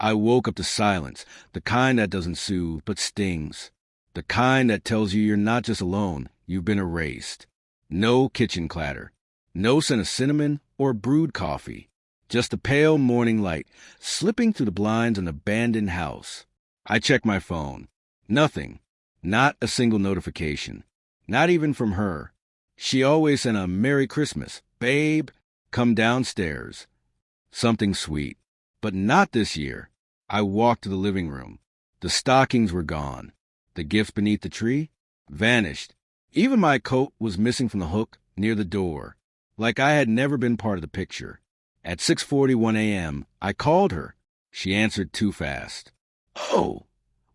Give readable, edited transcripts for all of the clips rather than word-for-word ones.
I woke up to silence, the kind that doesn't soothe, but stings. The kind that tells you you're not just alone, you've been erased. No kitchen clatter. No scent of cinnamon or brewed coffee. Just a pale morning light slipping through the blinds of an abandoned house. I check my phone. Nothing. Not a single notification. Not even from her. She always sent a Merry Christmas. Babe, come downstairs. Something sweet. But not this year. I walked to the living room. The stockings were gone. The gifts beneath the tree vanished. Even my coat was missing from the hook near the door, like I had never been part of the picture. At 6:41 a.m., I called her. She answered too fast. "Oh,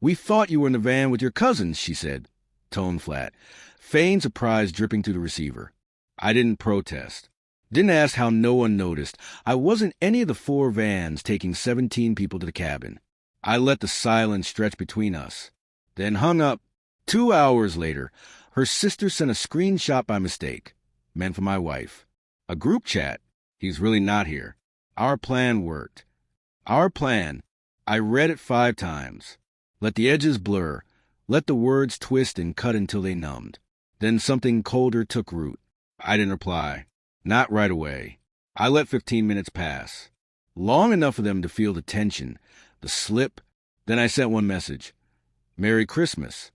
we thought you were in the van with your cousins," she said, tone flat, feigned surprise dripping through the receiver. I didn't protest. Didn't ask how no one noticed. I wasn't any of the 4 vans taking 17 people to the cabin. I let the silence stretch between us, then hung up. 2 hours later, her sister sent a screenshot by mistake, meant for my wife. A group chat. He's really not here. Our plan worked. Our plan. I read it 5 times. Let the edges blur. Let the words twist and cut until they numbed. Then something colder took root. I didn't reply. Not right away. I let 15 minutes pass. Long enough for them to feel the tension, the slip. Then I sent one message. "Merry Christmas."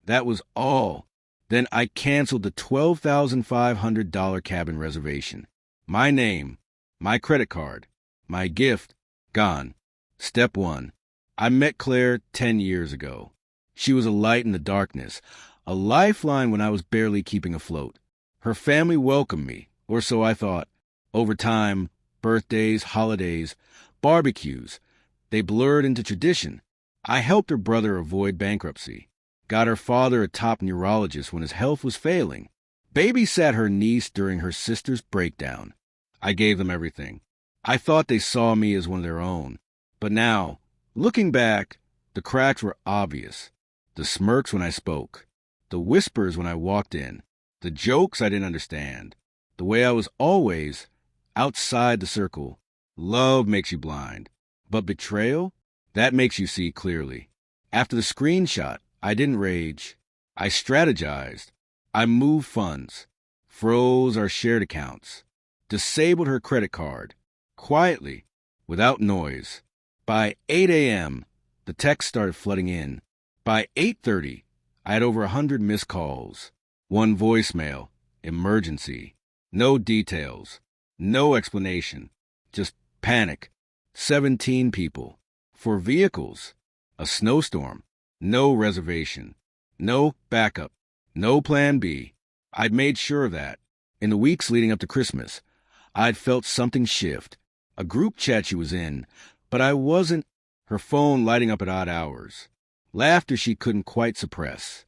That was all. Then I canceled the $12,500 cabin reservation. My name, my credit card, my gift, gone. Step 1. I met Claire 10 years ago. She was a light in the darkness, a lifeline when I was barely keeping afloat. Her family welcomed me, or so I thought. Over time, birthdays, holidays, barbecues, they blurred into tradition. I helped her brother avoid bankruptcy. Got her father a top neurologist when his health was failing. Babysat her niece during her sister's breakdown. I gave them everything. I thought they saw me as one of their own. But now, looking back, the cracks were obvious. The smirks when I spoke. The whispers when I walked in. The jokes I didn't understand. The way I was always outside the circle. Love makes you blind. But betrayal? That makes you see clearly. After the screenshot, I didn't rage. I strategized. I moved funds. Froze our shared accounts. Disabled her credit card. Quietly. Without noise. By 8 a.m., the text started flooding in. By 8:30, I had over 100 missed calls. One voicemail. Emergency. No details. No explanation. Just panic. 17 people. 4 vehicles. A snowstorm. No reservation. No backup. No plan B. I'd made sure of that. In the weeks leading up to Christmas, I'd felt something shift. A group chat she was in, but I wasn't. Her phone lighting up at odd hours. Laughter she couldn't quite suppress.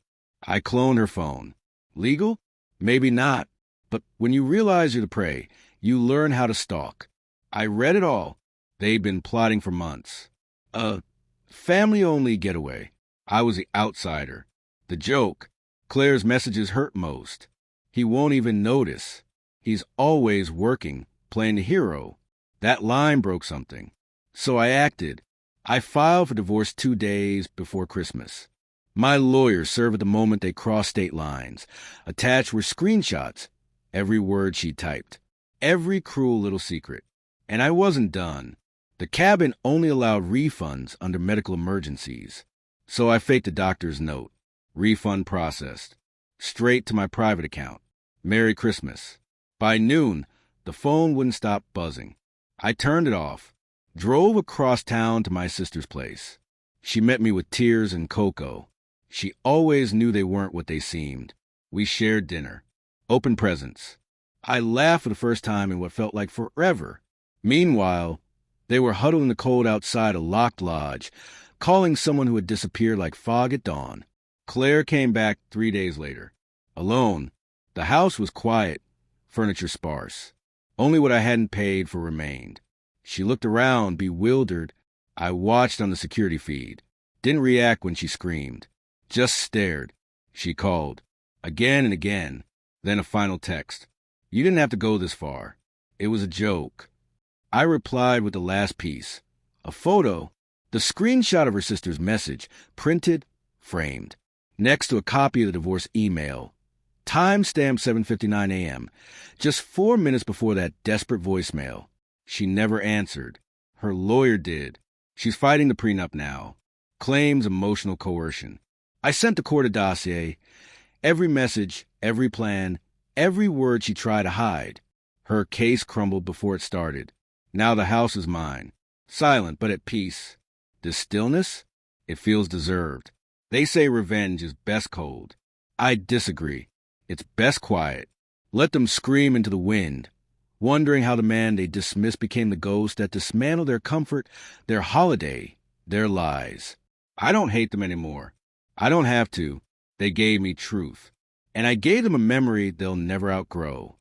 I cloned her phone. Legal? Maybe not. But when you realize you're the prey, you learn how to stalk. I read it all. They'd been plotting for months. A family-only getaway. I was the outsider. The joke. Claire's messages hurt most. He won't even notice. He's always working, playing the hero. That line broke something. So I acted. I filed for divorce 2 days before Christmas. My lawyers served at the moment they crossed state lines. Attached were screenshots. Every word she typed. Every cruel little secret. And I wasn't done. The cabin only allowed refunds under medical emergencies. So I faked a doctor's note. Refund processed. Straight to my private account. Merry Christmas. By noon, the phone wouldn't stop buzzing. I turned it off. Drove across town to my sister's place. She met me with tears and cocoa. She always knew they weren't what they seemed. We shared dinner. Open presents. I laughed for the first time in what felt like forever. Meanwhile, they were huddled in the cold outside a locked lodge, calling someone who had disappeared like fog at dawn. Claire came back 3 days later. Alone. The house was quiet, furniture sparse. Only what I hadn't paid for remained. She looked around, bewildered. I watched on the security feed. Didn't react when she screamed. Just stared. She called. Again and again. Then a final text. You didn't have to go this far. It was a joke. I replied with the last piece. A photo. The screenshot of her sister's message, printed, framed, next to a copy of the divorce email. Timestamp 7:59 a.m., just 4 minutes before that desperate voicemail. She never answered. Her lawyer did. She's fighting the prenup now. Claims emotional coercion. I sent the court a dossier. Every message, every plan, every word she tried to hide. Her case crumbled before it started. Now the house is mine. Silent, but at peace. This stillness? It feels deserved. They say revenge is best cold. I disagree. It's best quiet. Let them scream into the wind, wondering how the man they dismissed became the ghost that dismantled their comfort, their holiday, their lies. I don't hate them anymore. I don't have to. They gave me truth. And I gave them a memory they'll never outgrow.